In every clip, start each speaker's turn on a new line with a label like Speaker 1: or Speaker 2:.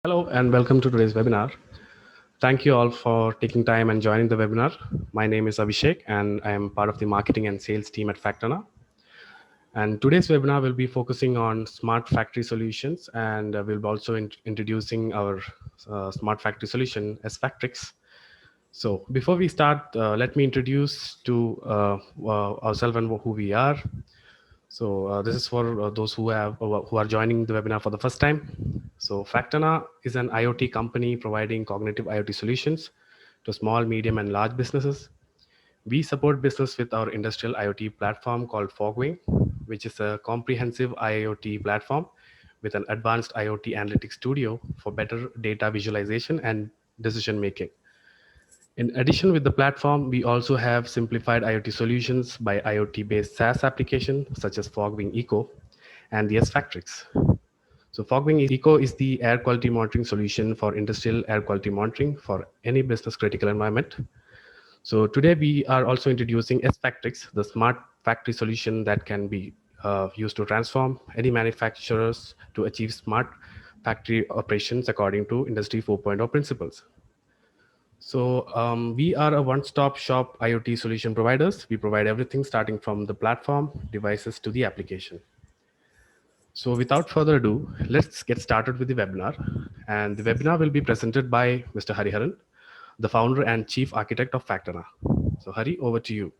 Speaker 1: Hello and welcome to today's webinar. Thank you all for taking time and joining the webinar. My name is Abhishek and I am part of the marketing and sales team at Factana. And today's webinar will be focusing on smart factory solutions, and we'll be also introducing our smart factory solution SFactrix. So before we start, let me introduce to ourselves and who we are. So this is for those who are joining the webinar for the first time. So Factana is an IoT company providing cognitive IoT solutions to small, medium, and large businesses. We support business with our industrial IoT platform called Fogwing, which is a comprehensive IoT platform with an advanced IoT analytics studio for better data visualization and decision making. In addition, with the platform, we also have simplified IoT solutions by IoT-based SaaS application such as Fogwing Eco and the SFactrix. So Fogwing Eco is the air quality monitoring solution for industrial air quality monitoring for any business critical environment. So today we are also introducing SFactrix, the smart factory solution that can be used to transform any manufacturers to achieve smart factory operations according to Industry 4.0 principles. So we are a one-stop shop IoT solution providers. We provide everything starting from the platform, devices to the application. So without further ado, let's get started with the webinar. And the webinar will be presented by Mr. Hariharan, the founder and chief architect of Factana. So Hari, over to you.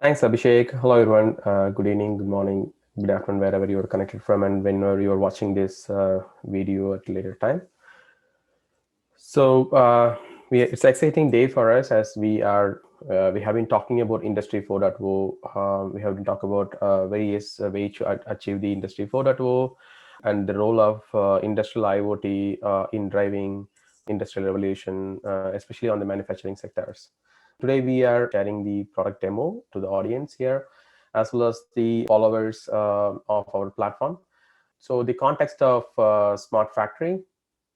Speaker 2: Thanks, Abhishek. Hello, everyone. Good evening, good morning, good afternoon, wherever you are connected from and whenever you are watching this video at a later time. So it's an exciting day for us as we have been talking about Industry 4.0. We have been talking about various ways to achieve the Industry 4.0 and the role of industrial IoT in driving industrial revolution, especially on the manufacturing sectors. Today, we are sharing the product demo to the audience here, as well as the followers of our platform. So the context of smart factory.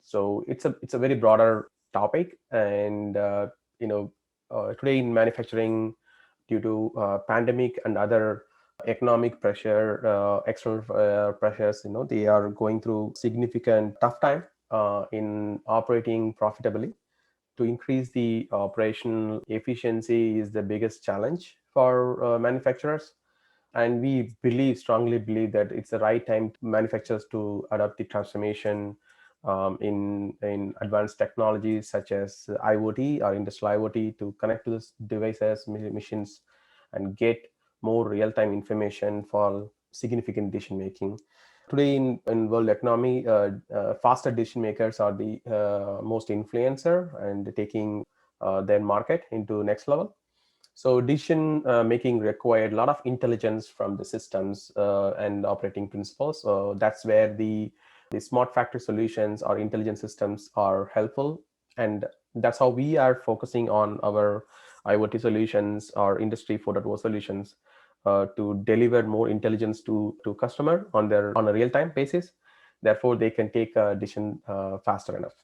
Speaker 2: So it's a very broader topic, and today in manufacturing, due to pandemic and other economic pressure, external pressures, they are going through significant tough time in operating profitably. To increase the operational efficiency is the biggest challenge for manufacturers, and we strongly believe that it's the right time to manufacturers to adopt the transformation in advanced technologies such as IoT or industrial IoT to connect to these devices, machines, and get more real-time information for significant decision making. Today in world economy, faster decision makers are the most influencer and taking their market into next level. So decision making required a lot of intelligence from the systems and operating principles. So that's where the smart factory solutions or intelligent systems are helpful. And that's how we are focusing on our IoT solutions or Industry 4.0 solutions to deliver more intelligence to customer on a real-time basis. Therefore, they can take a decision faster enough.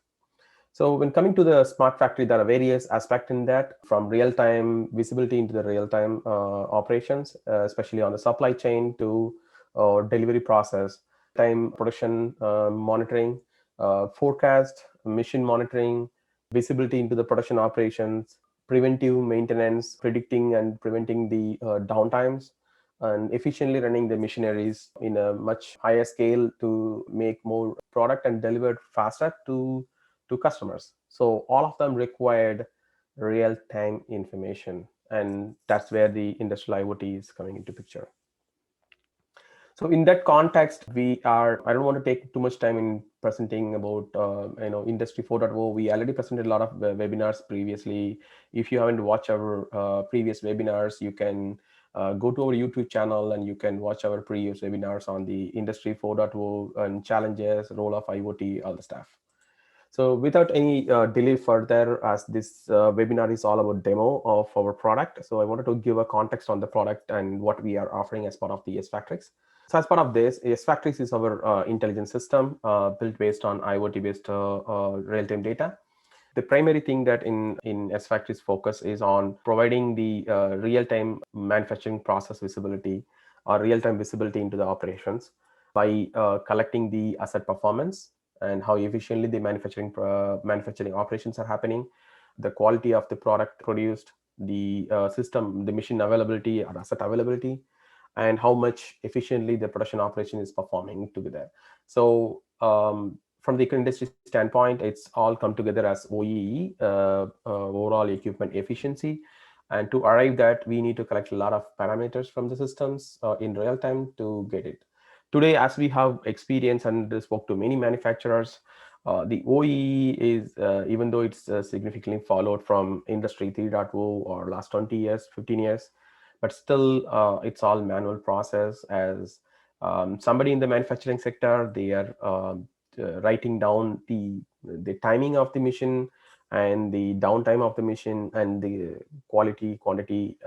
Speaker 2: So when coming to the smart factory, there are various aspects in that, from real-time visibility into the real-time operations, especially on the supply chain to delivery process, time production monitoring, forecast, machine monitoring, visibility into the production operations, preventive maintenance, predicting and preventing the downtimes, and efficiently running the machineries in a much higher scale to make more product and deliver faster to customers. So all of them required real-time information, and that's where the industrial IoT is coming into picture. So in that context, I don't want to take too much time in presenting about Industry 4.0. We already presented a lot of webinars previously. If you haven't watched our previous webinars, you can go to our YouTube channel and you can watch our previous webinars on the Industry 4.0 and challenges, role of IoT, all the stuff. So without any delay further, as this webinar is all about demo of our product, so I wanted to give a context on the product and what we are offering as part of the SFactrix. So as part of this, SFactrix is our intelligence system built based on IoT-based real-time data. The primary thing that in SFactrix focus is on providing the real-time manufacturing process visibility or real-time visibility into the operations. by collecting the asset performance and how efficiently the manufacturing operations are happening, the quality of the product produced, the system, the machine availability or asset availability, and how much efficiently the production operation is performing together. So from the industry standpoint, it's all come together as OEE, overall equipment efficiency. And to arrive that, we need to collect a lot of parameters from the systems in real time to get it. Today, as we have experience and spoke to many manufacturers, the OEE is, even though it's significantly followed from Industry 3.0 or last 20 years, 15 years, but still it's all manual process. As somebody in the manufacturing sector, they are writing down the timing of the mission and the downtime of the mission and the quality quantity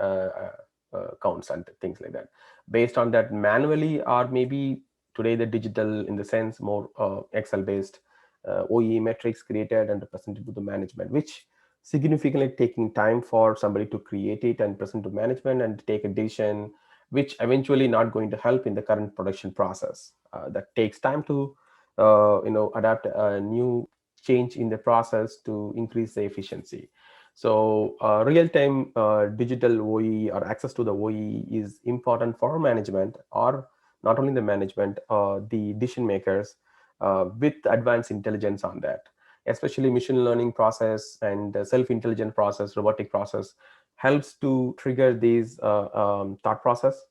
Speaker 2: counts and things like that based on that manually, or maybe today the digital, in the sense more Excel based OE metrics created and presented to the management, which significantly taking time for somebody to create it and present to management and take a decision, which eventually not going to help in the current production process. That takes time to adapt a new change in the process to increase the efficiency. So real-time digital OE or access to the OE is important for management, or not only the management, the decision makers with advanced intelligence on that, especially machine learning process and self-intelligent process, robotic process helps to trigger these thought process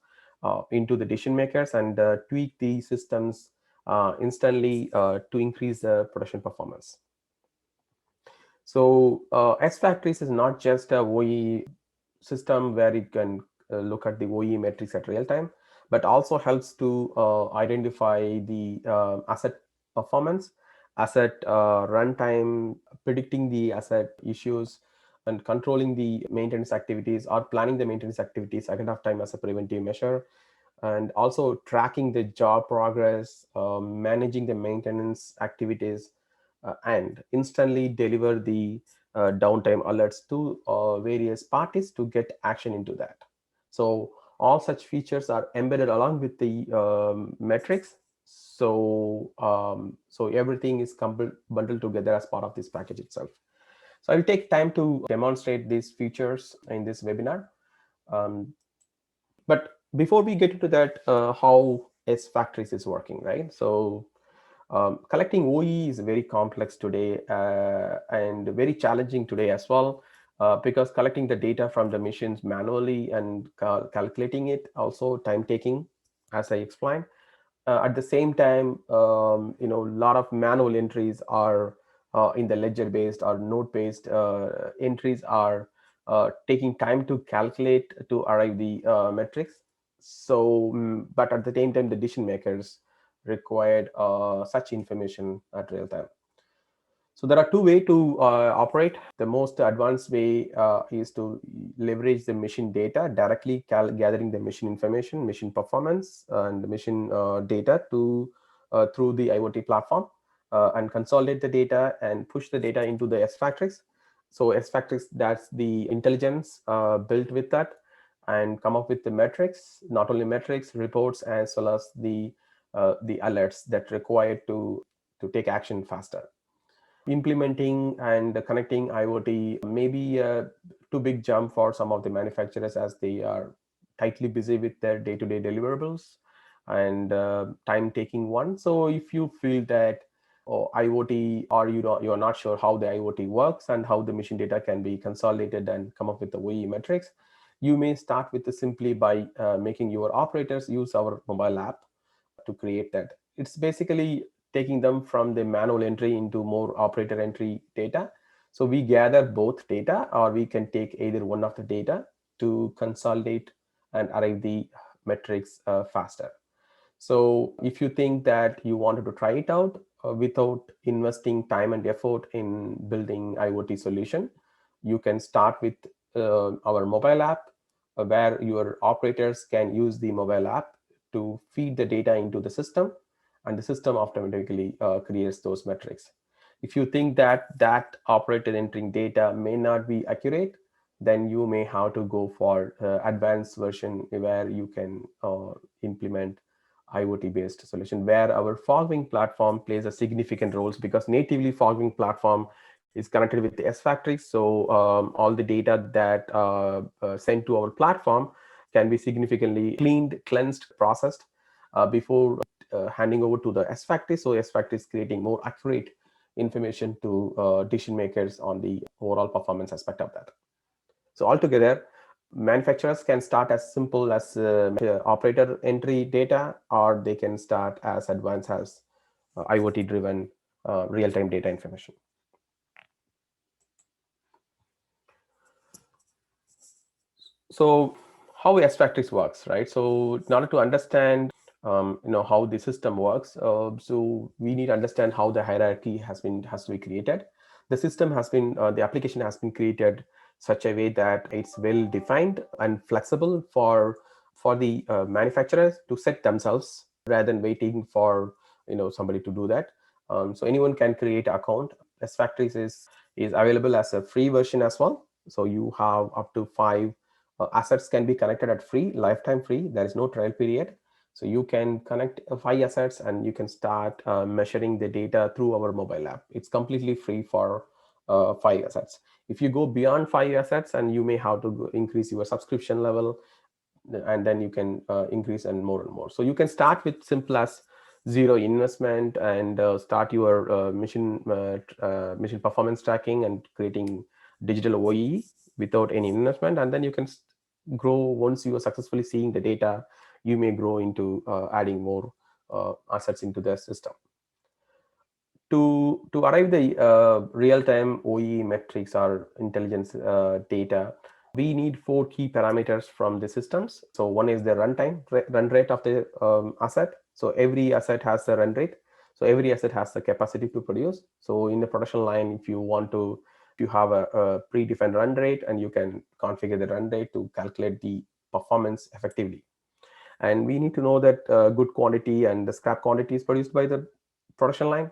Speaker 2: into the decision makers and tweak the systems instantly to increase the production performance. So SFactrix is not just a OE system where it can look at the OE metrics at real time, but also helps to identify the asset performance, asset runtime, predicting the asset issues, and controlling the maintenance activities or planning the maintenance activities ahead of time as a preventive measure, and also tracking the job progress, managing the maintenance activities, and instantly deliver the downtime alerts to various parties to get action into that. So all such features are embedded along with the metrics. So everything is bundled together as part of this package itself. So I'll take time to demonstrate these features in this webinar. Um, but before we get into that, how SFactrix is working, right? So collecting OE is very complex today and very challenging today as well, because collecting the data from the machines manually and calculating it also time taking, as I explained. At the same time, a lot of manual entries are in the ledger based or node based entries are taking time to calculate to arrive the metrics. So but at the same time, the decision makers required such information at real time. So there are two ways to operate. The most advanced way is to leverage the machine data, directly gathering the machine information, machine performance, and the machine data to through the IoT platform, and consolidate the data and push the data into the SFactrix. So SFactrix, that's the intelligence built with that, and come up with the metrics, not only metrics, reports, as well as the alerts that required to take action faster. Implementing and connecting IoT may be a too big jump for some of the manufacturers, as they are tightly busy with their day-to-day deliverables and time-taking one. So if you feel that IoT, or you're not sure how the IoT works and how the machine data can be consolidated and come up with the OE metrics, you may start with simply by making your operators use our mobile app to create that. It's basically taking them from the manual entry into more operator entry data. So we gather both data, or we can take either one of the data to consolidate and arrive the metrics faster. So if you think that you wanted to try it out without investing time and effort in building IoT solution, you can start with our mobile app, where your operators can use the mobile app to feed the data into the system, and the system automatically creates those metrics. If you think that that operator entering data may not be accurate, then you may have to go for advanced version where you can implement IoT based solution, where our fogging platform plays a significant role, because natively fogging platform is connected with the SFactrix. So all the data that sent to our platform can be significantly cleaned, cleansed, processed before handing over to the SFactrix. So SFactrix is creating more accurate information to decision makers on the overall performance aspect of that. So altogether, manufacturers can start as simple as operator entry data, or they can start as advanced as IoT driven real-time data information. So how SFactrix works, right? So in order to understand how the system works, so we need to understand how the hierarchy has to be created. The system has been the application has been created such a way that it's well defined and flexible for the manufacturers to set themselves, rather than waiting for somebody to do that. So anyone can create an account. SFactrix is available as a free version as well. So you have up to 5 assets can be connected at free, lifetime free. There is no trial period. So you can connect 5 assets and you can start measuring the data through our mobile app. It's completely free for 5 assets. If you go beyond 5 assets, and you may have to increase your subscription level, and then you can increase and more. So you can start with simple as zero investment, and start your mission performance tracking and creating digital OEE without any investment. And then you can grow. Once you are successfully seeing the data, you may grow into adding more assets into the system. To arrive the real-time OE metrics or intelligence data, we need 4 key parameters from the systems. So one is the run rate of the asset. So every asset has a run rate. So every asset has the capacity to produce. So in the production line, if you have a predefined run rate, and you can configure the run rate to calculate the performance effectively. And we need to know that good quantity and the scrap quantity is produced by the production line,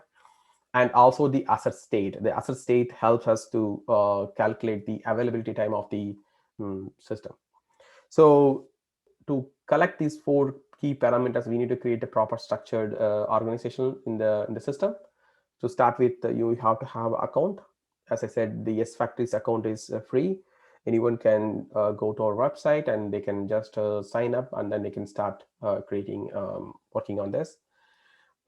Speaker 2: and also the asset state. The asset state helps us to calculate the availability time of the system. So to collect these 4 key parameters, we need to create a proper structured organization in the system. To start with, you have to have an account. As I said, the SFactrix account is free. Anyone can go to our website, and they can just sign up, and then they can start working on this.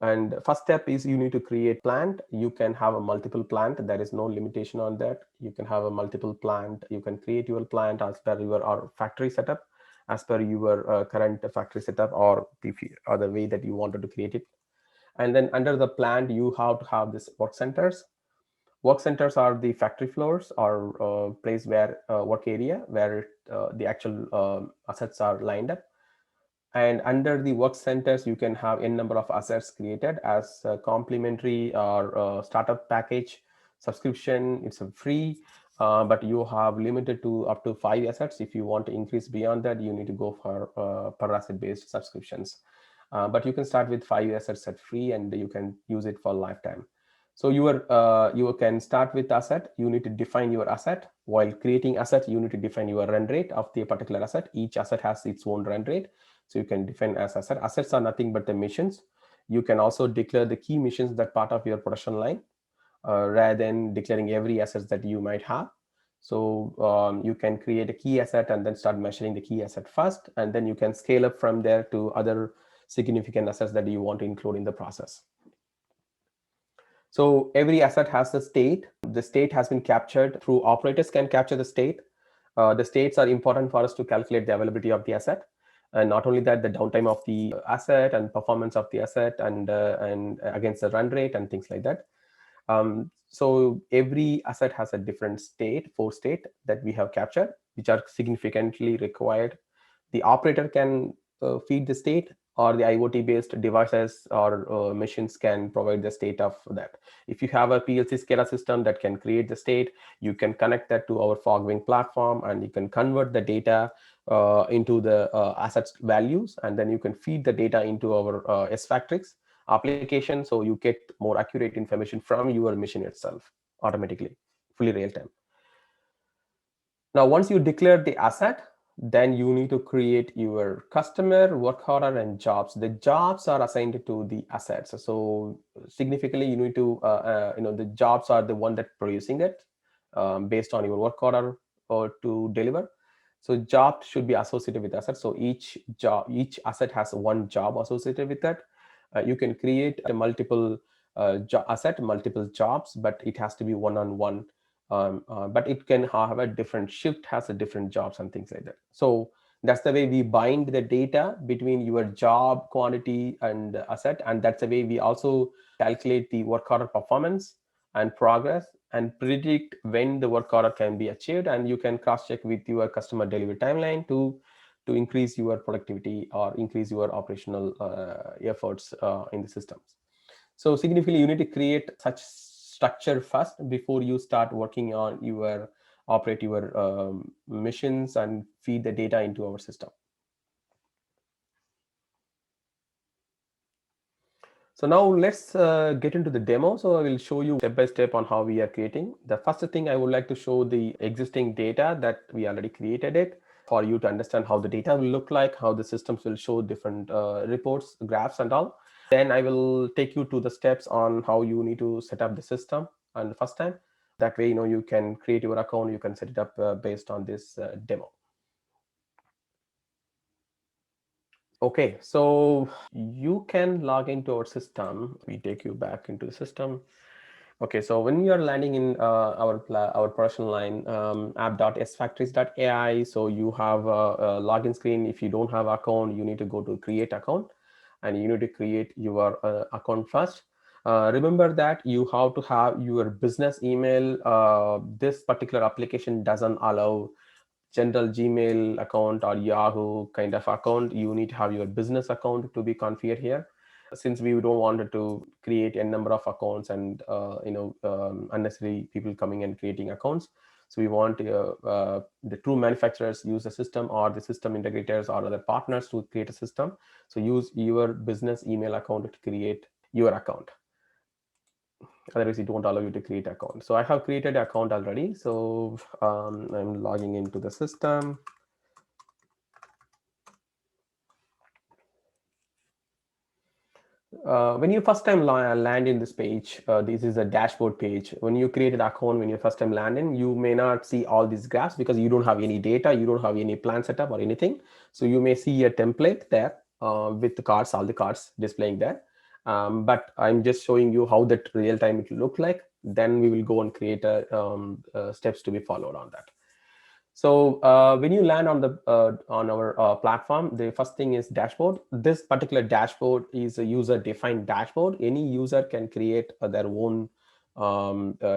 Speaker 2: And first step is you need to create plant. You can have a multiple plant. There is no limitation on that. You can have a multiple plant. You can create your plant as per your factory setup, as per your current factory setup, or the other way that you wanted to create it. And then under the plant, you have to have this work centers. Work centers are the factory floors, or place where work area where the actual assets are lined up. And under the work centers, you can have n number of assets created as a complimentary or startup package subscription. It's a free, but you have limited to up to 5 assets. If you want to increase beyond that, you need to go for per asset based subscriptions. But you can start with 5 assets at free, and you can use it for lifetime. So you can start with asset. You need to define your asset. While creating asset, you need to define your run rate of the particular asset. Each asset has its own run rate. So you can define as asset. Assets are nothing but the missions. You can also declare the key missions that part of your production line, rather than declaring every asset that you might have. So you can create a key asset and then start measuring the key asset first, and then you can scale up from there to other significant assets that you want to include in the process. So every asset has the state. The state has been captured through operators can capture the state. The states are important for us to calculate the availability of the asset. And not only that, the downtime of the asset and performance of the asset, and against the run rate and things like that. So every asset has a different state, 4 state that we have captured, which are significantly required. The operator can feed the state, or the IoT based devices or machines can provide the state of that. If you have a PLC SCADA system that can create the state, you can connect that to our fogging platform, and you can convert the data into the assets values, and then you can feed the data into our SFactrix application, so you get more accurate information from your machine itself automatically, fully real time. Now, once you declare the asset, Then you need to create your customer, work order, and jobs. The jobs are assigned to the assets. So significantly, you need to the jobs are the one that producing it based on your work order or to deliver. So job should be associated with asset. So each asset has one job associated with that. You can create a multiple asset, multiple jobs, but it has to be one on one. But it can have a different shift, has a different jobs and things like that. So that's the way we bind the data between your job quantity and asset, and that's the way we also calculate the work order performance and progress and predict when the work order can be achieved, and you can cross check with your customer delivery timeline to increase your productivity or increase your operational efforts in the systems. So significantly, you need to create such structure first before you start working on your operate your machines and feed the data into our system. So now let's get into the demo. So I will show you step by step on how we are creating. The first thing I would like to show the existing data that we already created it for you to understand how the data will look like, how the systems will show different reports, graphs and all. Then I will take you to the steps on how you need to set up the system on the first time. That way, you can create your account, you can set it up based on this demo. Okay, so you can log into our system. We take you back into the system. Okay, so when you are landing in our production line app.sfactrix.ai, so you have a login screen. If you don't have account, you need to go to create account, and you need to create your account first. Remember that you have to have your business email. This particular application doesn't allow general Gmail account or Yahoo kind of account. You need to have your business account to be configured here, since we don't want to create a number of accounts and unnecessary people coming and creating accounts. So we want the true manufacturers use the system, or the system integrators or other partners to create a system. So use your business email account to create your account. Otherwise it won't allow you to create account. So I have created an account already. So I'm logging into the system. When you first time land in this page, this is a dashboard page. When you create an account, when you first time land in, you may not see all these graphs because you don't have any data, you don't have any plan setup or anything. So you may see a template there with the cards, all the cards displaying there. But I'm just showing you how that real time it will look like. Then we will go and create steps to be followed on that. So when you land on our platform, the first thing is dashboard. This particular dashboard is a user-defined dashboard. Any user can create their own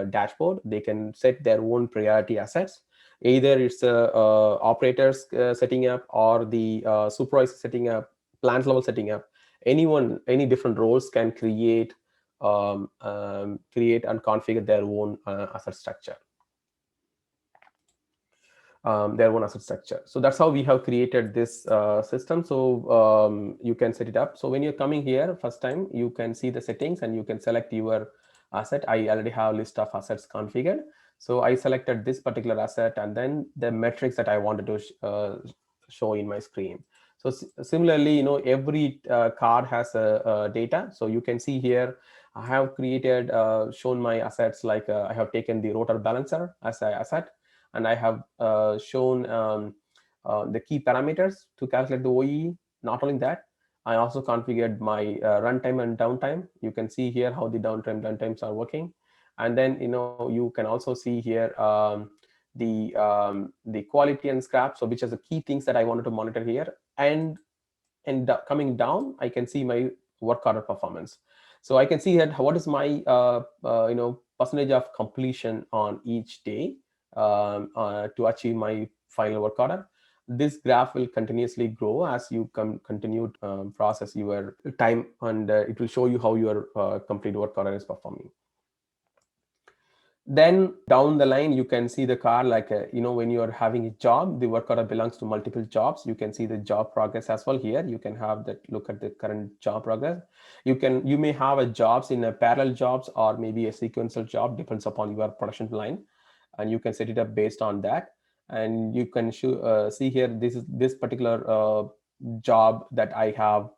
Speaker 2: dashboard. They can set their own priority assets. Either it's operators setting up, or the supervisor setting up, plant level setting up. Anyone, any different roles can create and configure their own asset structure. Their own asset structure. So that's how we have created this system. So you can set it up. So when you're coming here first time, you can see the settings and you can select your asset. I already have a list of assets configured. So I selected this particular asset and then the metrics that I wanted to show in my screen. So similarly, every card has a data. So you can see here, I have created, shown my assets, like I have taken the rotor balancer as an asset, and I have shown the key parameters to calculate the OEE. Not only that, I also configured my runtime and downtime. You can see here how the downtimes are working, and then you can also see here the quality and scrap. So which are the key things that I wanted to monitor here, and coming down, I can see my work order performance. So I can see that what is my percentage of completion on each day to achieve my final work order. This graph will continuously grow as you continue process your time, and it will show you how your complete work order is performing. Then down the line, you can see the car, like when you are having a job, the work order belongs to multiple jobs. You can see the job progress as well here. You can have that, look at the current job progress. You may have a jobs in a parallel jobs, or maybe a sequential job, depends upon your production line, and you can set it up based on that. and you can see here, this is this particular job that I have,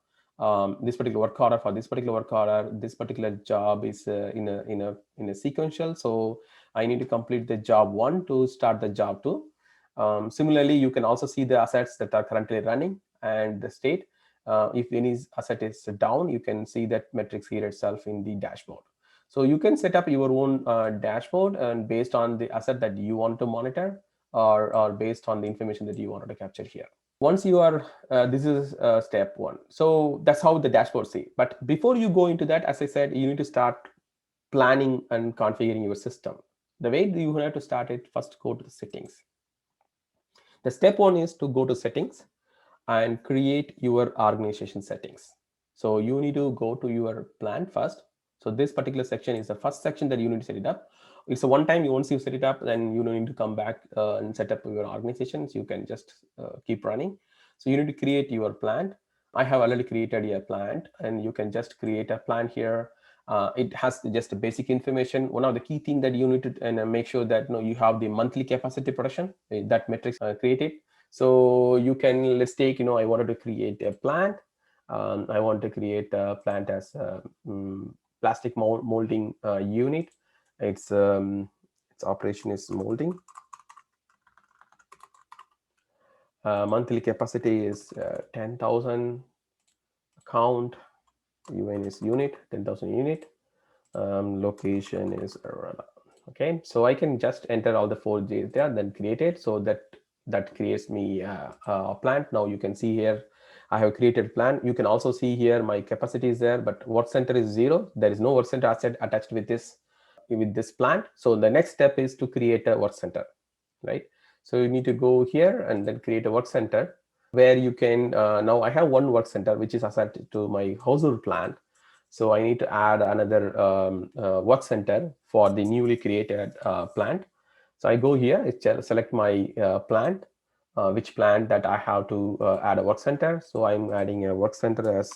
Speaker 2: this particular work order. For this particular work order, this particular job is in a sequential, so I need to complete the job 1 to start the job 2. Similarly, you can also see the assets that are currently running and the state. If any asset is down, you can see that metrics here itself in the dashboard. So you can set up your own dashboard, and based on the asset that you want to monitor, or based on the information that you wanted to capture here. Once you are, this is step 1. So that's how the dashboard see. But before you go into that, as I said, you need to start planning and configuring your system. The way you have to start it, first go to the settings. The step 1 is to go to settings and create your organization settings. So you need to go to your plan first. So this particular section is the first section that you need to set it up. It's a one time. Once you set it up, then you don't need to come back and set up your organizations. You can just keep running. So you need to create your plant. I have already created a plant, and you can just create a plant here. It has just basic information. One of the key things that you need to make sure that you have the monthly capacity production, that metrics created. So you can, let's take, I wanted to create a plant. I want to create a plant as a plastic molding unit. Its operation is molding. Monthly capacity is 10,000. Count UN is unit, 10,000 unit. Location is around. Okay, so I can just enter all the 4Gs there, then create it. So that creates me a plant. Now you can see here I have created plan. You can also see here my capacity is there, but work center is 0. There is no work center asset attached with this plant. So the next step is to create a work center, right? So you need to go here and then create a work center, where you can now I have one work center which is assigned to my household plant. So I need to add another work center for the newly created plant. So I go here, select my plant, which plant that I have to add a work center. So I'm adding a work center as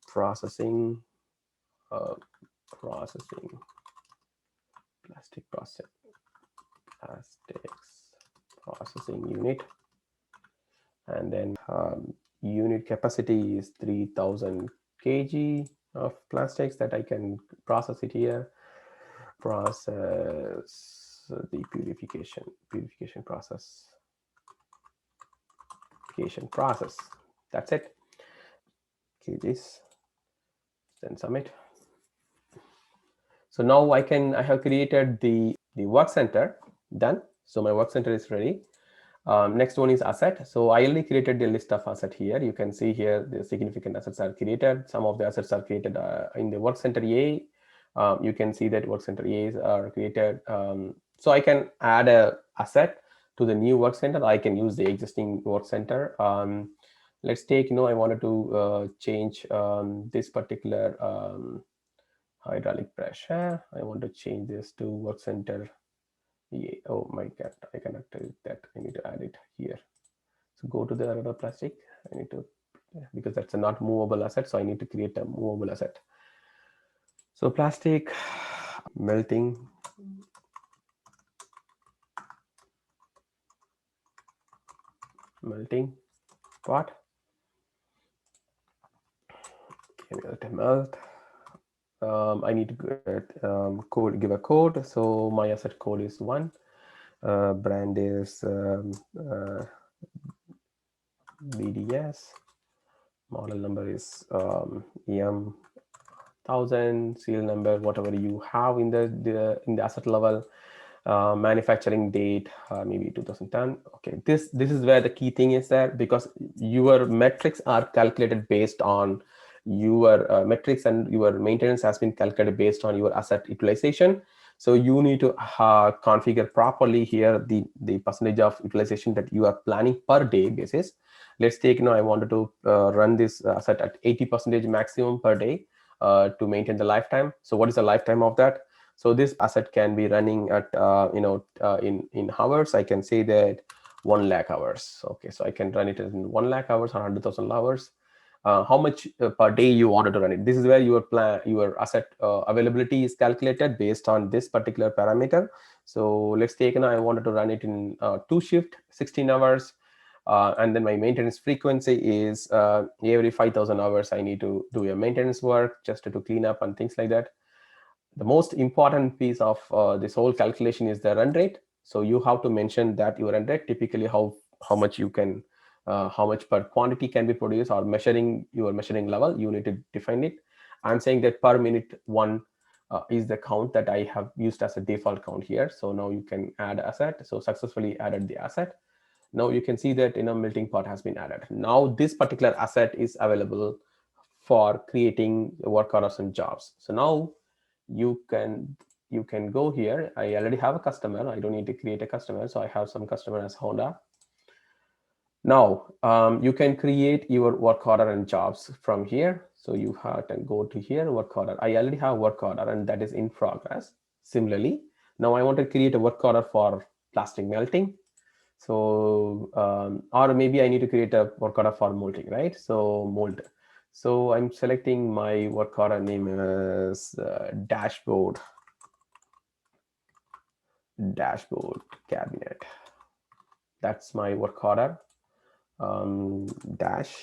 Speaker 2: processing plastics processing unit. And then unit capacity is 3,000 kg of plastics that I can process it here. Process the purification process. That's it. Kgs. Then submit. So now I have created the work center. Done. So my work center is ready. Next one is asset. So I already created the list of asset here. You can see here the significant assets are created. Some of the assets are created in the work center A. You can see that work center A's are created. So I can add a asset to the new work center. I can use the existing work center. Let's take, I wanted to change this particular hydraulic pressure. I want to change this to work center. Yeah. Oh my god, I cannot do that. I need to add it here. So go to the other plastic. I need to, because that's a not movable asset, so I need to create a movable asset. So plastic melting pot. Okay, melt. I need to get give a code. So my asset code is 1. Brand is BDS. Model number is EM1000. Serial number, whatever you have in the asset level. Manufacturing date, maybe 2010. Okay, this is where the key thing is there, because your metrics are calculated based on your metrics, and your maintenance has been calculated based on your asset utilization. So you need to configure properly here the percentage of utilization that you are planning per day basis. Let's take, I wanted to run this asset at 80% maximum per day to maintain the lifetime. So what is the lifetime of that? So this asset can be running at in hours. I can say that 1 lakh hours. Okay, so I can run it in 1 lakh hours or 100,000 hours. how much per day you wanted to run it. This is where your asset availability is calculated based on this particular parameter. So let's take now I wanted to run it in two shift 16 hours, and then my maintenance frequency is every 5,000 hours I need to do a maintenance work just to clean up and things like that. The most important piece of this whole calculation is the run rate. So you have to mention that your run rate, typically how much you can how much per quantity can be produced, or measuring your measuring level, you need to define it. I'm saying that per minute one is the count that I have used as a default count here. So now you can add asset. So successfully added the asset. Now you can see that melting pot has been added. Now this particular asset is available for creating work orders and jobs. So now you can go here. I already have a customer. I don't need to create a customer. So I have some customer as Honda. Now you can create your work order and jobs from here. So you have to go to here, work order. I already have work order and that is in progress. Similarly, now I want to create a work order for plastic melting. So or maybe I need to create a work order for molding, right? So mold. So I'm selecting my work order name as dashboard cabinet. That's my work order. Dash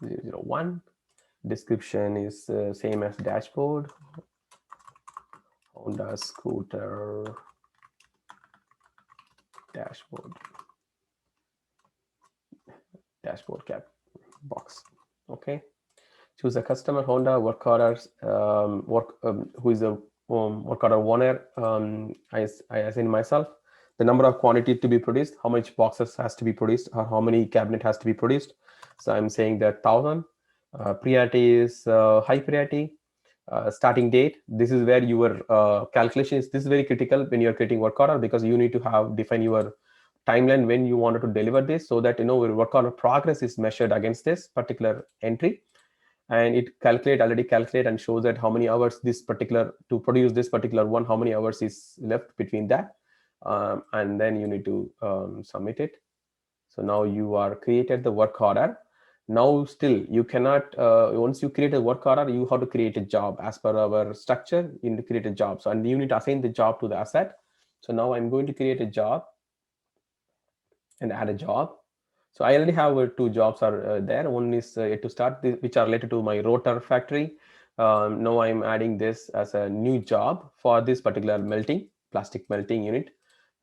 Speaker 2: 001. Description is same as dashboard. Honda scooter dashboard cap box. Okay. Choose a customer, Honda, work orders, who is the work order owner. I assign myself the number of quantity to be produced, how much boxes has to be produced, or how many cabinet has to be produced. So I'm saying that 1,000. Priority is high priority. Starting date. This is where your calculation is. This is very critical when you're creating work order, because you need to have define your timeline when you wanted to deliver this, so that your work order progress is measured against this particular entry, and it already calculate and shows that how many hours this particular to produce this particular one, how many hours is left between that, and then you need to submit it. So now you are created the work order. Now still you cannot once you create a work order, you have to create a job. As per our structure, you need to create a job. So and you need to assign the job to the asset. So now I'm going to create a job and add a job. So I already have two jobs are there. One is to start, which are related to my rotor factory. Now I'm adding this as a new job for this particular plastic melting unit.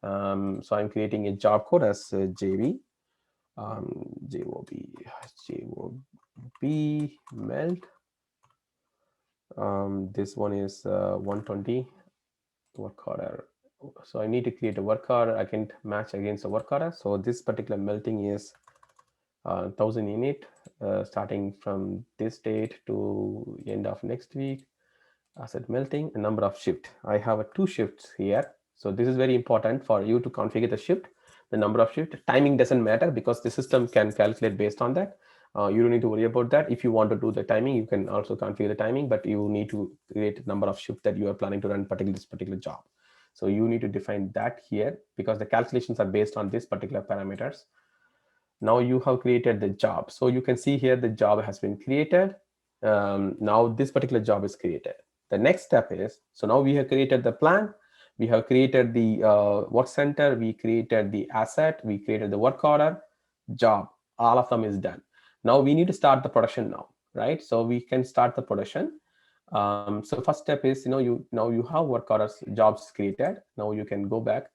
Speaker 2: So I'm creating a job code as JV, JOB melt. This one is 120 work order. So I need to create a work order. I can match against a work order. So this particular melting is 1,000 unit, starting from this date to end of next week. Asset melting, a number of shift. I have two shifts here. So this is very important for you to configure the shift, the number of shift. Timing doesn't matter because the system can calculate based on that. You don't need to worry about that. If you want to do the timing, you can also configure the timing, but you need to create a number of shift that you are planning to run this particular job. So you need to define that here, because the calculations are based on this particular parameters. Now you have created the job. So you can see here the job has been created. Now this particular job is created. The next step is, so now we have created the plan, we have created the work center, we created the asset, we created the work order, job, all of them is done. Now we need to start the production now, right? So we can start the production. So first step is, now you have work orders, jobs created. Now you can go back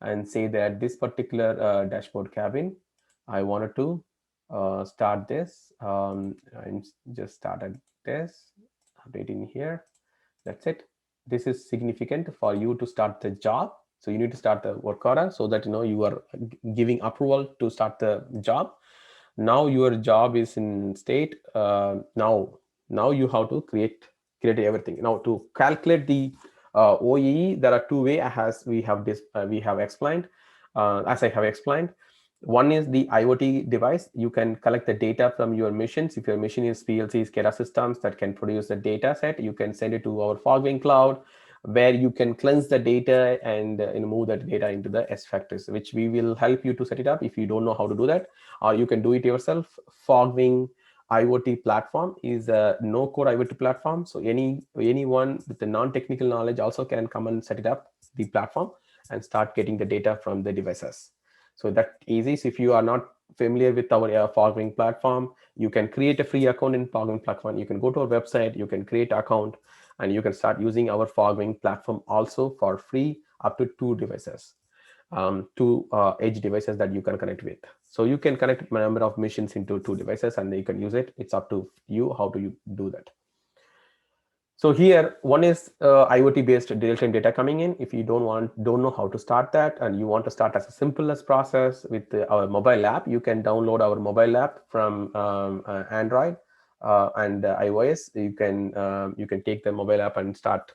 Speaker 2: and say that this particular dashboard cabin, I wanted to start this. I just started this, updating here. That's it. This is significant for you to start the job. So you need to start the work order so that you are giving approval to start the job. Now your job is in state. Now you have to create everything. Now to calculate the OEE, there are two ways, as we have explained. As I have explained, one is the IoT device. You can collect the data from your machines. If your machine is PLC SCADA systems that can produce the data set, you can send it to our Fogwing cloud. where you can cleanse the data and move that data into the SFactrix, which we will help you to set it up if you don't know how to do that, or you can do it yourself. Fogwing IoT platform is a no-code IoT platform, so anyone with the non-technical knowledge also can come and set it up, the platform, and start getting the data from the devices. So that easy. So if you are not familiar with our Fogwing platform, you can create a free account in Fogwing platform. You can go to our website, you can create an account, and you can start using our Fogwing platform also for free up to two devices, two edge devices that you can connect with. So you can connect a number of machines into two devices and you can use it. It's up to you how do you do that. So here, one is IoT based real-time data coming in. If you don't know how to start that, and you want to start as a simple as process with our mobile app, you can download our mobile app from Android and iOS. You can take the mobile app and start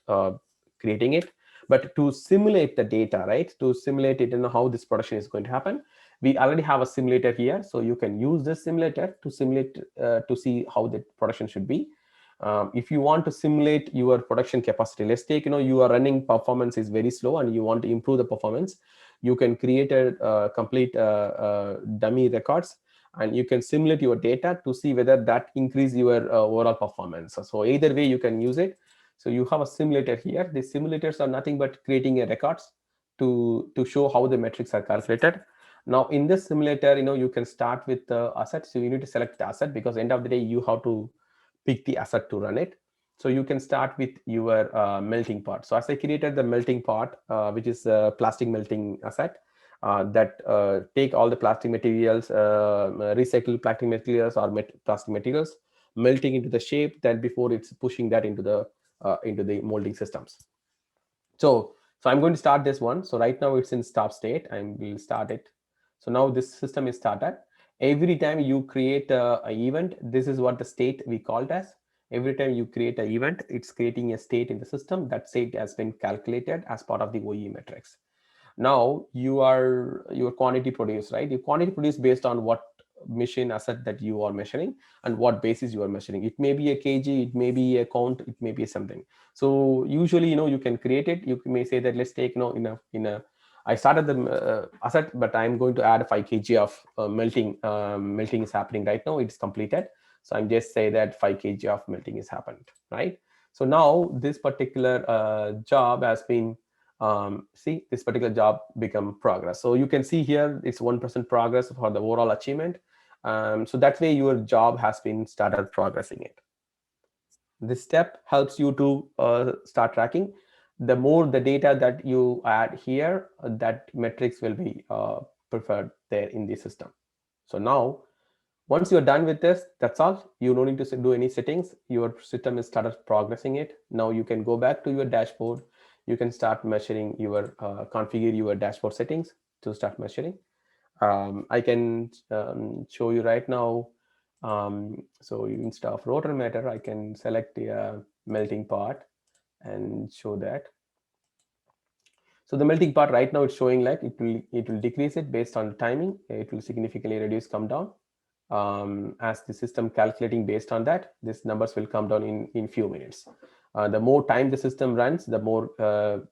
Speaker 2: creating it. But to simulate the data, right? To simulate it and how this production is going to happen, we already have a simulator here, so you can use this simulator to simulate to see how the production should be. If you want to simulate your production capacity, let's take, you are running performance is very slow and you want to improve the performance, you can create a complete dummy records, and you can simulate your data to see whether that increase your overall performance. So either way you can use it. So you have a simulator here. The simulators are nothing but creating a records to show how the metrics are calculated. Now in this simulator, you can start with the asset. So you need to select the asset, because end of the day you have to pick the asset to run it. So you can start with your melting pot. So as I created the melting pot, which is a plastic melting asset, that take all the plastic materials, recycled plastic materials or plastic materials, melting into the shape. Then before it's pushing that into the molding systems. So I'm going to start this one. So right now it's in stop state. I will start it. So now this system is started. Every time you create a event, this is what the state we called as. Every time you create an event, it's creating a state in the system. That state has been calculated as part of the OE metrics. Now your quantity produced, right? Your quantity produced based on what machine asset that you are measuring and what basis you are measuring. It may be a kg, it may be a count, it may be something. So usually, you can create it. You may say that let's take, in a I started the asset, but I'm going to add 5 kg of melting. Melting is happening right now. It's completed. So I'm just say that 5 kg of melting is happened, right? So now this particular job has been, see, this particular job become progress. So you can see here it's 1% progress for the overall achievement. So that way your job has been started progressing it. This step helps you to start tracking. The more the data that you add here, that metrics will be preferred there in the system. So now, once you're done with this, that's all. You don't need to do any settings. Your system is started progressing it. Now you can go back to your dashboard. You can start measuring your, configure your dashboard settings to start measuring. I can show you right now. So instead of rotor meter, I can select the melting part and show that. So the melting part right now it's showing like it will decrease it based on timing. It will significantly reduce, come down. As the system calculating based on that, these numbers will come down in few minutes. The more time the system runs, the more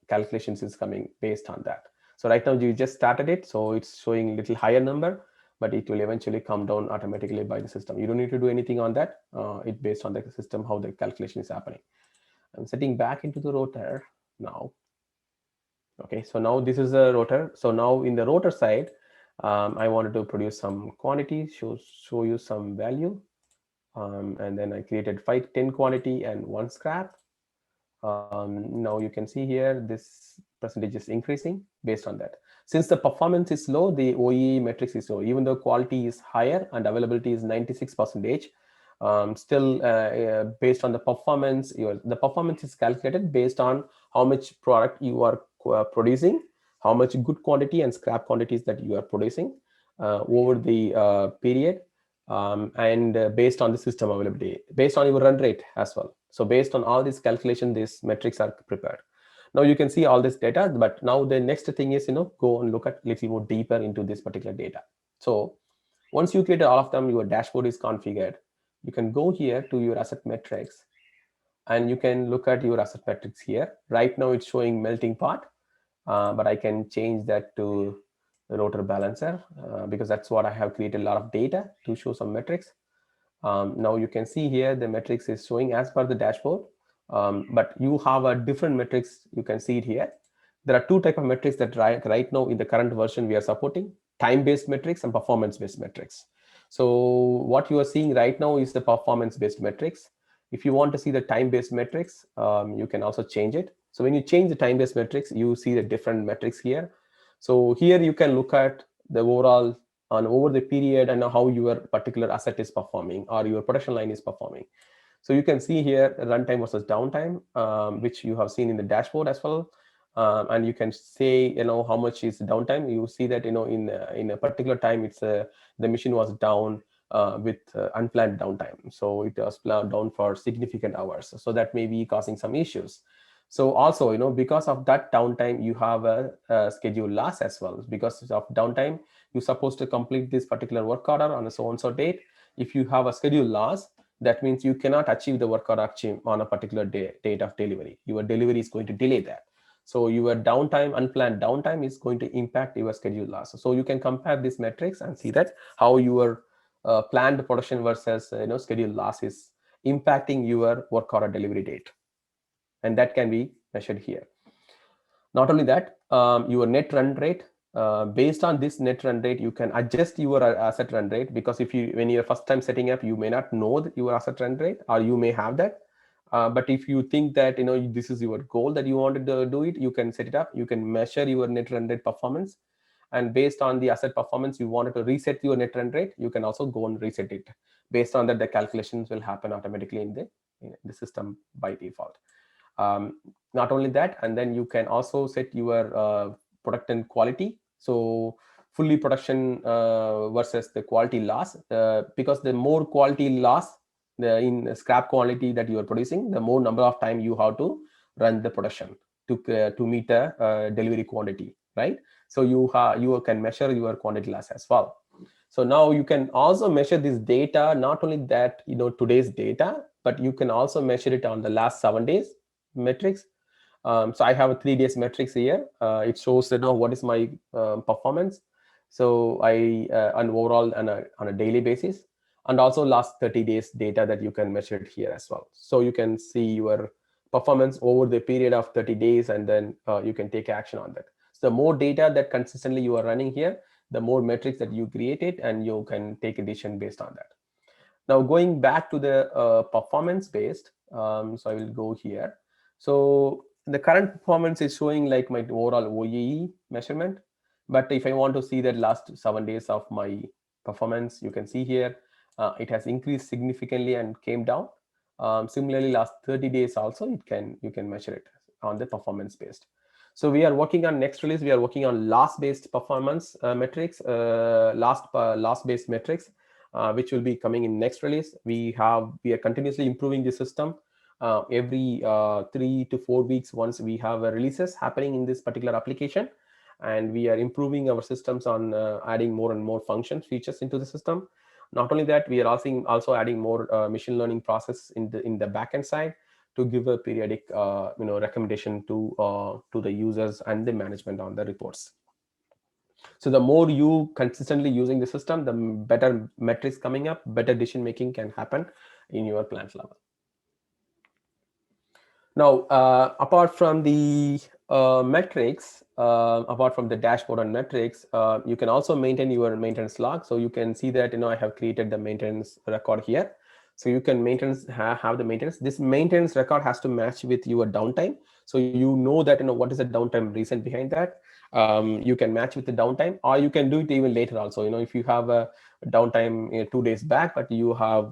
Speaker 2: calculations is coming based on that. So right now you just started it, so it's showing a little higher number, but it will eventually come down automatically by the system. You don't need to do anything on that. It based on the system how the calculation is happening. I'm setting back into the rotor now. Okay, so now this is a rotor. So now in the rotor side, I wanted to produce some quantity, show you some value. And then I created 10 quantity and 1 scrap. Now you can see here this percentage is increasing based on that. Since the performance is low, the OEE metrics is low. Even though quality is higher and availability is 96%, still based on the performance, the performance is calculated based on how much product you are producing, how much good quantity and scrap quantities that you are producing over the period, and based on the system availability, based on your run rate as well. So based on all these calculations, these metrics are prepared. Now you can see all this data, but now the next thing is, go and look at a little more deeper into this particular data. So once you create all of them, your dashboard is configured. You can go here to your asset metrics, and you can look at your asset metrics here. Right now it's showing melting pot, but I can change that to the rotor balancer because that's what I have created a lot of data to show some metrics. Now you can see here the metrics is showing as per the dashboard, but you have a different metrics. You can see it here. There are two type of metrics that right now in the current version we are supporting: time-based metrics and performance-based metrics. So what you are seeing right now is the performance-based metrics. If you want to see the time-based metrics, you can also change it. So when you change the time-based metrics, you see the different metrics here. So here you can look at the overall on over the period and how your particular asset is performing or your production line is performing. So you can see here runtime versus downtime, which you have seen in the dashboard as well. And you can say, how much is downtime. You see that, in a particular time, the machine was down with unplanned downtime. So it was down for significant hours. So that may be causing some issues. So also, because of that downtime, you have a schedule loss as well. Because of downtime, you're supposed to complete this particular work order on a so and so date. If you have a schedule loss, that means you cannot achieve the work order on a particular date of delivery. Your delivery is going to delay that. So your downtime, unplanned downtime, is going to impact your schedule loss. So you can compare these metrics and see that how your planned production versus schedule loss is impacting your work order delivery date, and that can be measured here. Not only that, your net run rate, based on this net run rate, you can adjust your asset run rate, because if you, when you're first time setting up, you may not know your asset run rate, or you may have that. But if you think that this is your goal that you wanted to do it, you can set it up. You can measure your net run rate performance, and based on the asset performance, you wanted to reset your net run rate, you can also go and reset it. Based on that, the calculations will happen automatically in the system by default. Not only that, and then you can also set your product and quality. So fully production versus the quality loss, because the more quality loss in scrap quality that you are producing, the more number of time you have to run the production to meet a delivery quantity, right? So you can measure your quantity loss as well. So now you can also measure this data, not only that today's data, but you can also measure it on the last 7 days metrics. So I have a 3 days metrics here. It shows what is my performance. So I on overall on a daily basis, and also last 30 days data that you can measure it here as well. So you can see your performance over the period of 30 days, and then you can take action on that. So the more data that consistently you are running here, the more metrics that you created, and you can take a decision based on that. Now going back to the performance based, so I will go here. So the current performance is showing like my overall OEE measurement. But if I want to see the last 7 days of my performance, you can see here it has increased significantly and came down. Similarly, last 30 days also you can measure it on the performance based. So we are working on next release. We are working on loss based performance metrics, loss based metrics, which will be coming in next release. We are continuously improving the system. Every 3 to 4 weeks, once we have releases happening in this particular application, and we are improving our systems on adding more and more functions, features into the system. Not only that, we are also adding more machine learning process in the backend side to give a periodic recommendation to the users and the management on the reports. So the more you consistently using the system, the better metrics coming up, better decision making can happen in your plant level. Now, apart from the metrics, apart from the dashboard and metrics, you can also maintain your maintenance log. So you can see that I have created the maintenance record here. So you can have the maintenance. This maintenance record has to match with your downtime. So you know that what is the downtime reason behind that. You can match with the downtime, or you can do it even later also. If you have a downtime 2 days back, but you have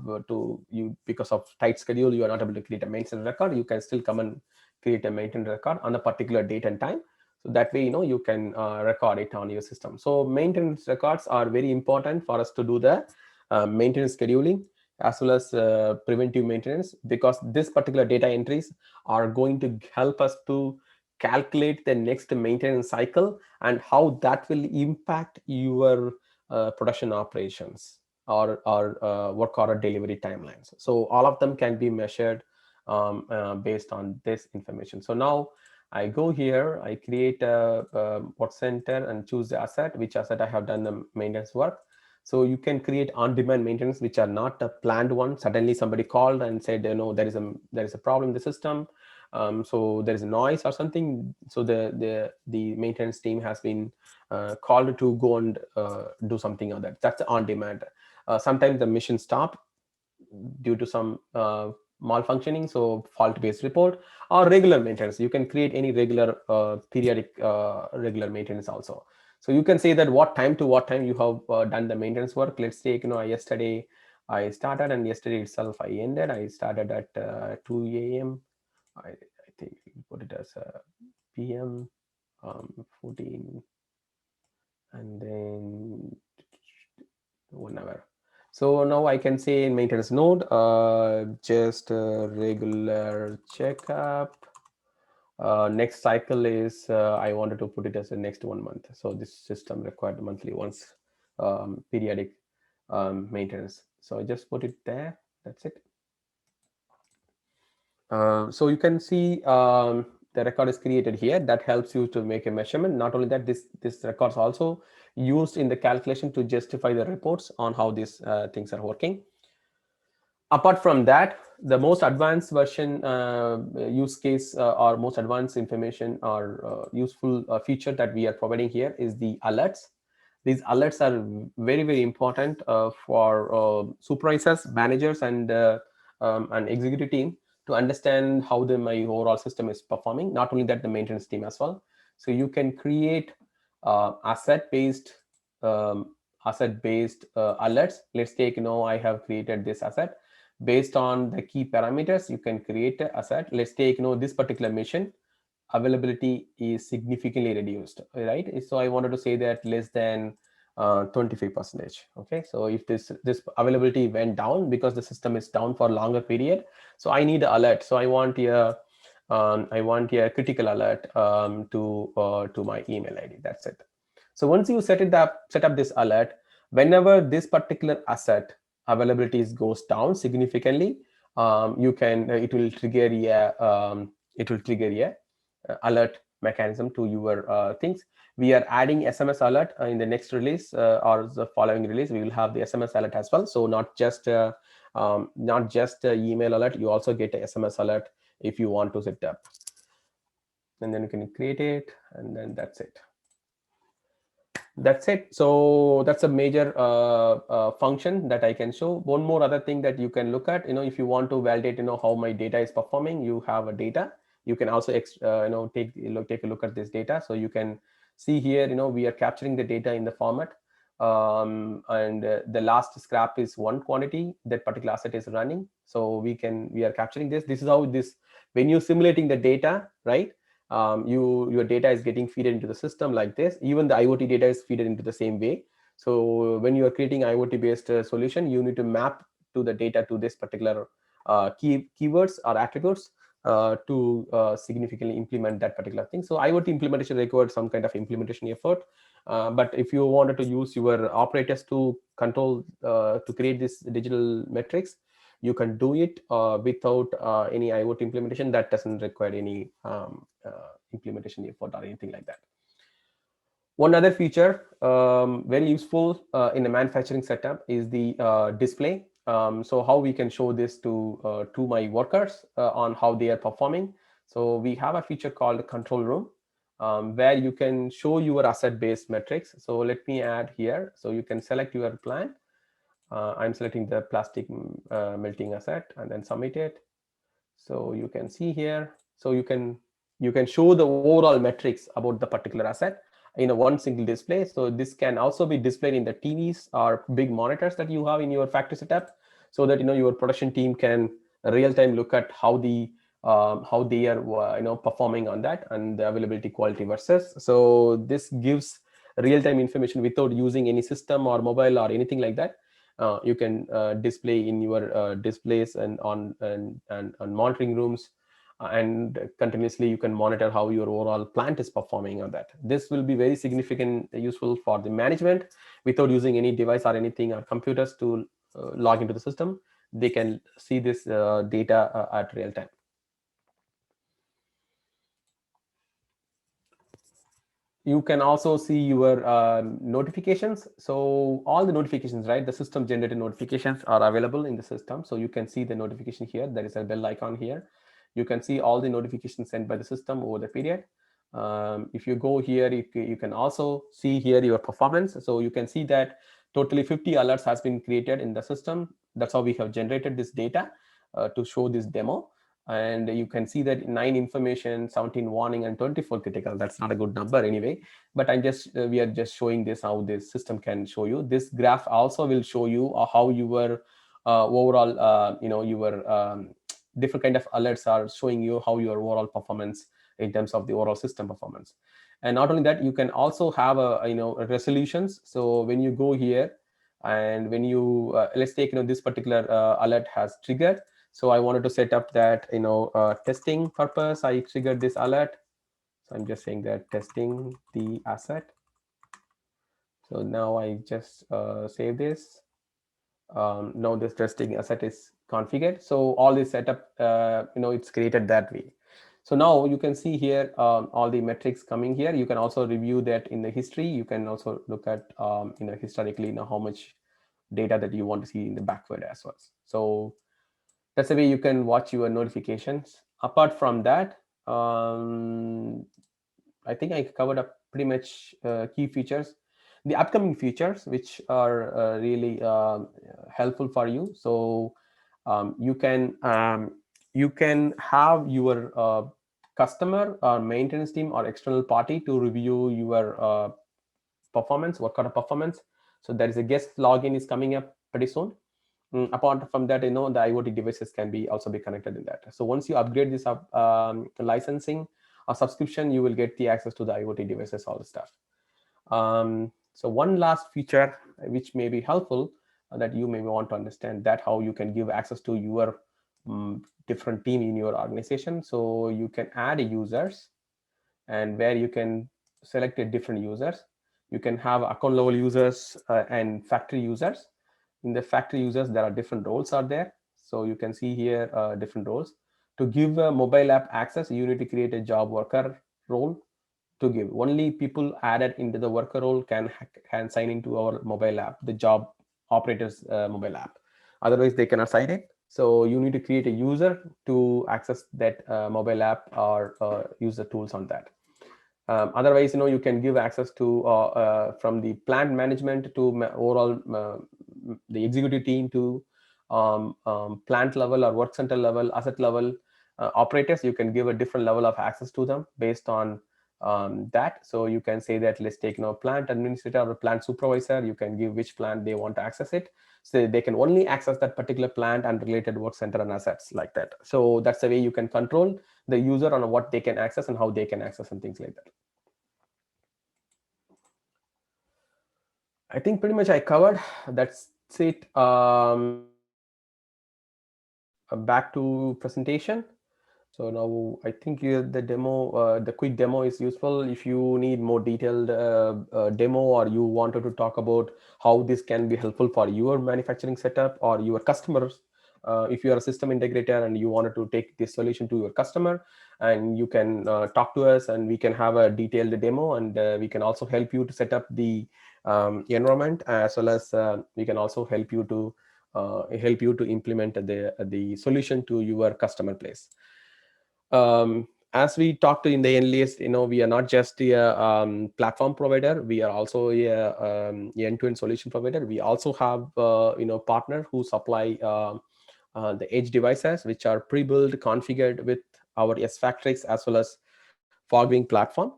Speaker 2: because of tight schedule, you are not able to create a maintenance record, you can still come and create a maintenance record on a particular date and time. So that way you can record it on your system. So maintenance records are very important for us to do the maintenance scheduling as well as preventive maintenance, because this particular data entries are going to help us to calculate the next maintenance cycle and how that will impact your production operations or work order delivery timelines. So all of them can be measured based on this information. So now I go here, I create a what center and choose the asset, which asset I have done the maintenance work. So you can create on-demand maintenance, which are not a planned one. Suddenly somebody called and said, there is a problem in the system. So there is a noise or something. So the maintenance team has been called to go and do something on that. That's on-demand. Sometimes the mission stopped due to some malfunctioning, so fault based report, or regular maintenance. You can create any regular periodic regular maintenance also. So you can say that what time to what time you have done the maintenance work. Let's take, yesterday I started and yesterday itself I ended. I started at 2 a.m. I think we put it as PM 14, and then 1 hour. So now I can say in maintenance node, just a regular checkup. Next cycle is I wanted to put it as the next 1 month. So this system required monthly once, periodic maintenance. So I just put it there. That's it. So you can see the record is created here. That helps you to make a measurement. Not only that, this records also used in the calculation to justify the reports on how these things are working. Apart from that, the most advanced version use case or most advanced information or useful feature that we are providing here is the alerts. These alerts are very, very important for supervisors, managers, and executive team to understand how my overall system is performing. Not only that, the maintenance team as well. So you can create asset-based alerts. Let's take, I have created this asset. Based on the key parameters, you can create an asset. Let's take, this particular mission availability is significantly reduced, right? So I wanted to say that less than 25%. Okay, so if this availability went down because the system is down for a longer period, so I need an alert. So I want a critical alert to my email ID. That's it. So once you set up this alert, whenever this particular asset availability goes down significantly, you can it will trigger a alert mechanism to your things. We are adding SMS alert in the next release or the following release. We will have the SMS alert as well. So not just email alert. You also get a SMS alert if you want to set up, and then you can create it, and then that's it. So that's a major function that I can show. One more other thing that you can look at, if you want to validate, how my data is performing, you have a data. You can also take a look at this data. So you can see here, we are capturing the data in the format, and the last scrap is one quantity that particular asset is running. So we are capturing this is how when you're simulating the data, right? Your data is getting fed into the system like this. Even the IoT data is fed into the same way. So when you are creating IoT based solution, you need to map to the data to this particular keywords or attributes to significantly implement that particular thing. So IoT implementation requires some kind of implementation effort. But if you wanted to use your operators to control to create this digital metrics, you can do it without any IoT implementation. That doesn't require any implementation effort or anything like that. One other feature very useful in the manufacturing setup is the display. So how we can show this to my workers on how they are performing. So we have a feature called control room, where you can show your asset based metrics. So let me add here. So you can select your plant. I'm selecting the plastic melting asset and then submit it. So you can see here. So you can show the overall metrics about the particular asset in a one single display. So this can also be displayed in the TVs or big monitors that you have in your factory setup, so that your production team can real time look at how they are performing on that and the availability quality versus. So this gives real time information without using any system or mobile or anything like that. You can display in your displays and on monitoring rooms, and continuously you can monitor how your overall plant is performing on that. This will be very significant useful for the management without using any device or anything or computers to log into the system. They can see this data at real time. You can also see your notifications. So all the notifications, right, the system generated notifications are available in the system. So you can see the notification here. There is a bell icon here. You can see all the notifications sent by the system over the period. If you go here, you can also see here your performance. So you can see that totally 50 alerts has been created in the system. That's how we have generated this data to show this demo. And you can see that 9 information, 17 warning, and 24 critical. That's not a good number anyway, but I'm just we are just showing this, how this system can show you. This graph also will show you how your overall your different kind of alerts are showing you how your overall performance in terms of the overall system performance. And not only that, you can also have resolutions. So when you go here, and when you let's take this particular alert has triggered. So I wanted to set up that testing purpose. I triggered this alert. So I'm just saying that testing the asset. So now I just save this. Now this testing asset is configured. So all this setup, it's created that way. So now you can see here all the metrics coming here. You can also review that in the history. You can also look at historically how much data that you want to see in the backward as well. So that's the way you can watch your notifications. Apart from that, I think I covered up pretty much key features. The upcoming features, which are really helpful for you. So you can have your customer or maintenance team or external party to review your performance, what kind of performance. So there is a guest login is coming up pretty soon. Apart from that, the IoT devices can be also be connected in that. So once you upgrade this licensing or subscription, you will get the access to the IoT devices, all the stuff. So one last feature which may be helpful that you may want to understand, that how you can give access to your different team in your organization. So you can add users, and where you can select a different users. You can have account level users and factory users. In the factory users, there are different roles are there. So you can see here different roles. To give a mobile app access, you need to create a job worker role. To give only people added into the worker role can sign into our mobile app, the job operators mobile app. Otherwise they cannot sign it. So you need to create a user to access that mobile app or use the tools on that. Otherwise, you can give access to from the plant management to overall the executive team to plant level or work center level, asset level operators. You can give a different level of access to them based on that. So you can say that let's take plant administrator or plant supervisor. You can give which plant they want to access it. So they can only access that particular plant and related work center and assets like that. So that's the way you can control the user on what they can access and how they can access and things like that. I think pretty much I covered. That's it. Back to presentation. So now I think the demo, the quick demo is useful. If you need more detailed demo, or you wanted to talk about how this can be helpful for your manufacturing setup or your customers, if you are a system integrator and you wanted to take this solution to your customer, and you can talk to us and we can have a detailed demo, and we can also help you to set up the environment, as well as we can also help you to implement the solution to your customer place. As we talked in the earliest, we are not just a platform provider. We are also a end-to-end solution provider. We also have partner who supply the edge devices, which are pre-built, configured with our SFactrix as well as Fogwing platform.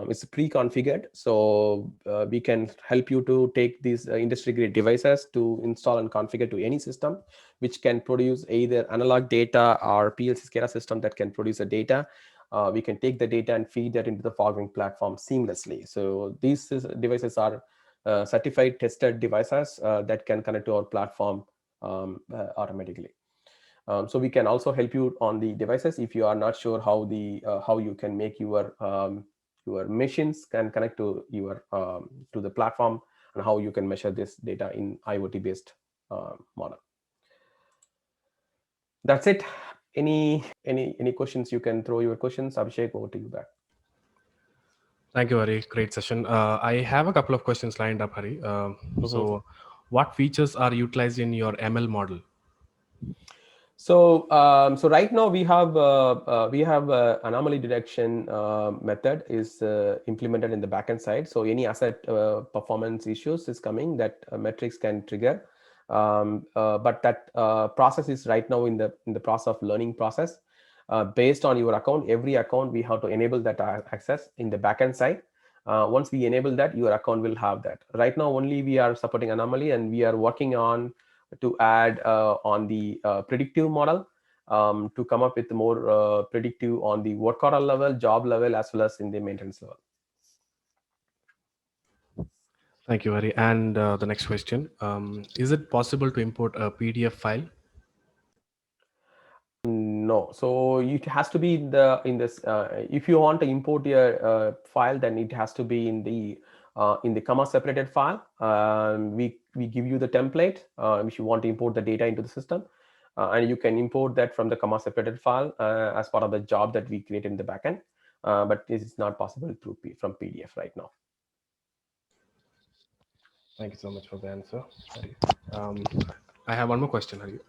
Speaker 2: It's pre-configured, so we can help you to take these industry-grade devices to install and configure to any system, which can produce either analog data or PLC SCADA system that can produce a data. We can take the data and feed that into the Fogwing platform seamlessly. So these devices are certified, tested devices that can connect to our platform automatically. So we can also help you on the devices if you are not sure how you can make your machines can connect to your to the platform, and how you can measure this data in IoT based model. That's it. Any questions? You can throw your questions. Abhishek, over to you back.
Speaker 1: Thank you, Hari. Great session. I have a couple of questions lined up, Hari.
Speaker 2: Mhm.
Speaker 1: What features are utilized in your ML model?
Speaker 2: So right now we have anomaly detection method is implemented in the backend side. So any asset performance issues is coming that metrics can trigger. But that process is right now in the process of learning process. Based on your account, every account we have to enable that access in the backend side. Once we enable that, your account will have that. Right now, only we are supporting anomaly, and we are working on to add on the predictive model to come up with more predictive on the work order level, job level, as well as in the maintenance level.
Speaker 1: Thank you, Hari. And the next question: is it possible to import a PDF file?
Speaker 2: No, so it has to be in this. If you want to import your file, then it has to be in the comma separated file. We give you the template if you want to import the data into the system, and you can import that from the comma separated file as part of the job that we create in the backend. But this is not possible from PDF right now.
Speaker 1: Thank you so much for the answer, Hari. Um, I have one more question, Hari.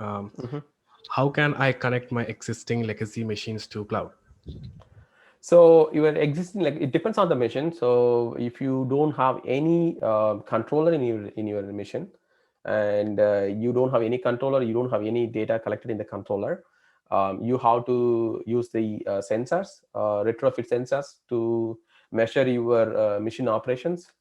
Speaker 1: How can I connect my existing legacy machines to cloud?
Speaker 2: So your existing, like, it depends on the mission. So if you don't have any controller in your mission, and you don't have any controller, you don't have any data collected in the controller, you have to use the sensors, retrofit sensors to measure your machine operations.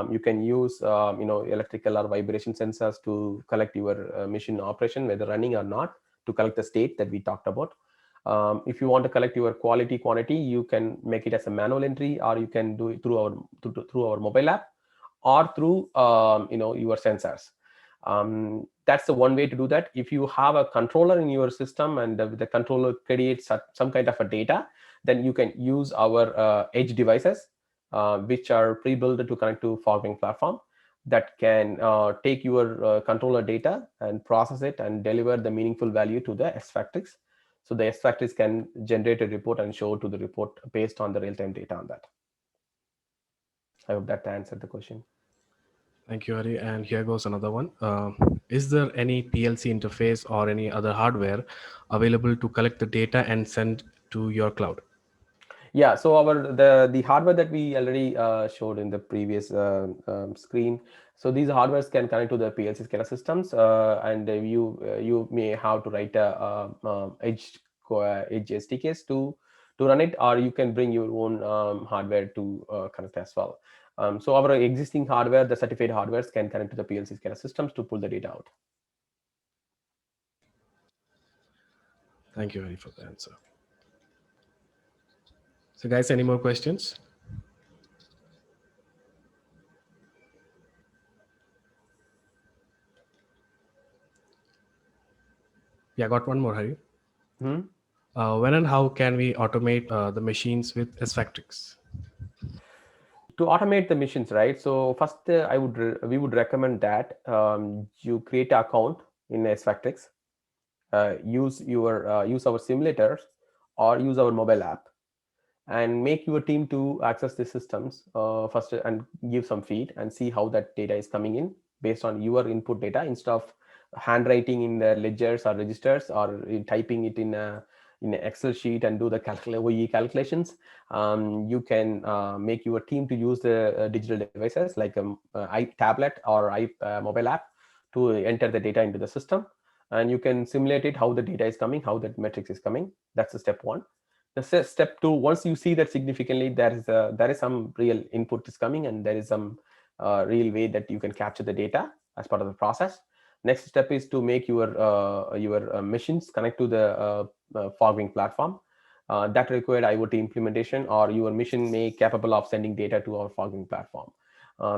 Speaker 2: You can use electrical or vibration sensors to collect your machine operation, whether running or not, to collect the state that we talked about. If you want to collect your quality quantity, you can make it as a manual entry, or you can do it through our mobile app, or through your sensors. That's the one way to do that. If you have a controller in your system, and the controller creates some kind of a data, then you can use our edge devices, which are pre-built to connect to following platform, that can take your controller data and process it and deliver the meaningful value to the SFactrix. So the SFactrix can generate a report and show to the report based on the real-time data on that. I hope that answered the question.
Speaker 1: Thank you, Hari. And here goes another one. Is there any PLC interface or any other hardware available to collect the data and send to your cloud?
Speaker 2: Yeah, so the hardware that we already showed in the previous screen. So these hardwares can connect to the PLC SCADA systems, and you may have to write a edge SDKs to run it, or you can bring your own hardware to connect as well. So our existing hardware, the certified hardwares, can connect to the PLC SCADA systems to pull the data out.
Speaker 1: Thank you, Hari, for the answer. So, guys, any more questions? Yeah, I got one more, Hari.
Speaker 2: Hmm?
Speaker 1: When and how can we automate the machines with SFactrix?
Speaker 2: To automate the missions, right? So first, we would recommend that you create an account in SFactrix, use our simulators, or use our mobile app, and make your team to access the systems first, and give some feed and see how that data is coming in based on your input data, instead of handwriting in the ledgers or registers, or typing it in an Excel sheet and do the OE calculations. You can make your team to use the digital devices like tablet or mobile app to enter the data into the system, and you can simulate it, how the data is coming, how that metrics is coming. That's the step one. The step two, once you see that significantly there is some real input is coming, and there is some real way that you can capture the data as part of the process. Next step is to make your machines connect to the following platform. That required IoT implementation, or your mission may capable of sending data to our following platform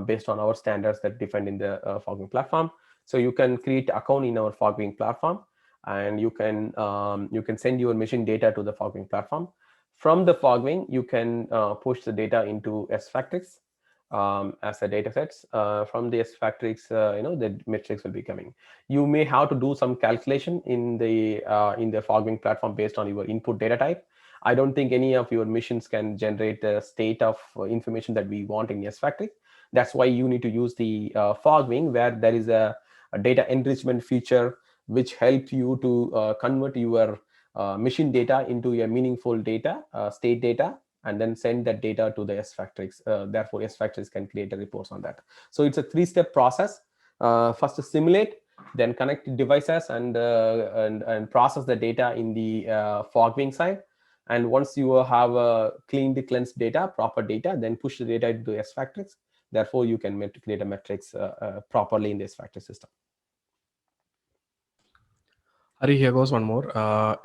Speaker 2: based on our standards that defined in the following platform. So you can create account in our following platform, and you can send your machine data to the following platform. From the following, you can push the data into SFactrix as a data sets. From the SFactrix, the metrics will be coming. You may have to do some calculation in the following platform based on your input data type. I don't think any of your machines can generate the state of information that we want in SFactrix. That's why you need to use the fogging, where there is a data enrichment feature which helps you to convert your machine data into a meaningful data, state data, and then send that data to the SFactrix. Therefore, SFactrix can create a reports on that. So it's a three-step process. First, to simulate, then connect devices and process the data in the fogging side. And once you have cleaned, cleansed data, proper data, then push the data into SFactrix. Therefore, you can create a metrics properly in the SFactrix system.
Speaker 1: Hari, here goes one more.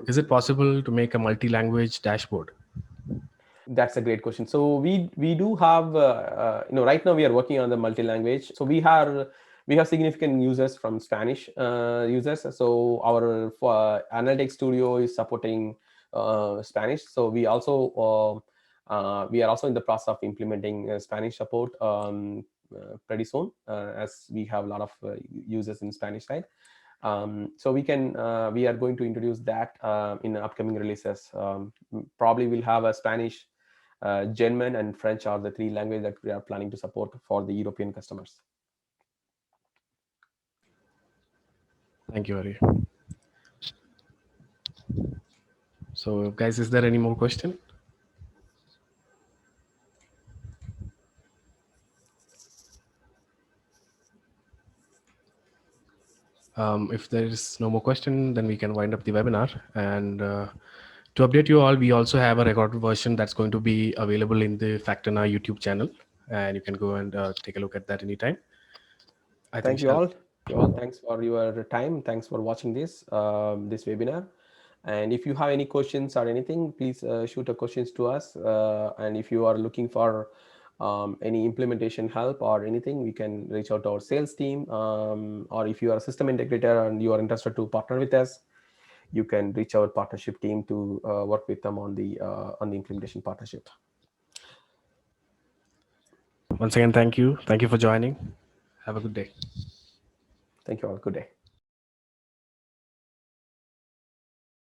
Speaker 1: Is it possible to make a multi-language dashboard?
Speaker 2: That's a great question. So we do have right now we are working on the multi-language. So we have significant users from Spanish users. So our analytics studio is supporting Spanish. So we are also in the process of implementing Spanish support pretty soon, as we have a lot of users in Spanish side. So we are going to introduce that in upcoming releases. Probably we'll have a Spanish, German, and French are the three languages that we are planning to support for the European customers.
Speaker 1: Thank you, Hari. So, guys, is there any more question? If there is no more question, then we can wind up the webinar. And to update you all, we also have a recorded version that's going to be available in the Factana YouTube channel, and you can go and take a look at that anytime. I think
Speaker 2: Thank you all. Thanks for your time. Thanks for watching this webinar. And if you have any questions or anything, please shoot a questions to us. And if you are looking for any implementation help or anything, we can reach out to our sales team. Or if you are a system integrator and you are interested to partner with us, you can reach our partnership team to work with them on the implementation partnership.
Speaker 1: Once again, thank you. Thank you for joining. Have a good day.
Speaker 2: Thank you all. Good day.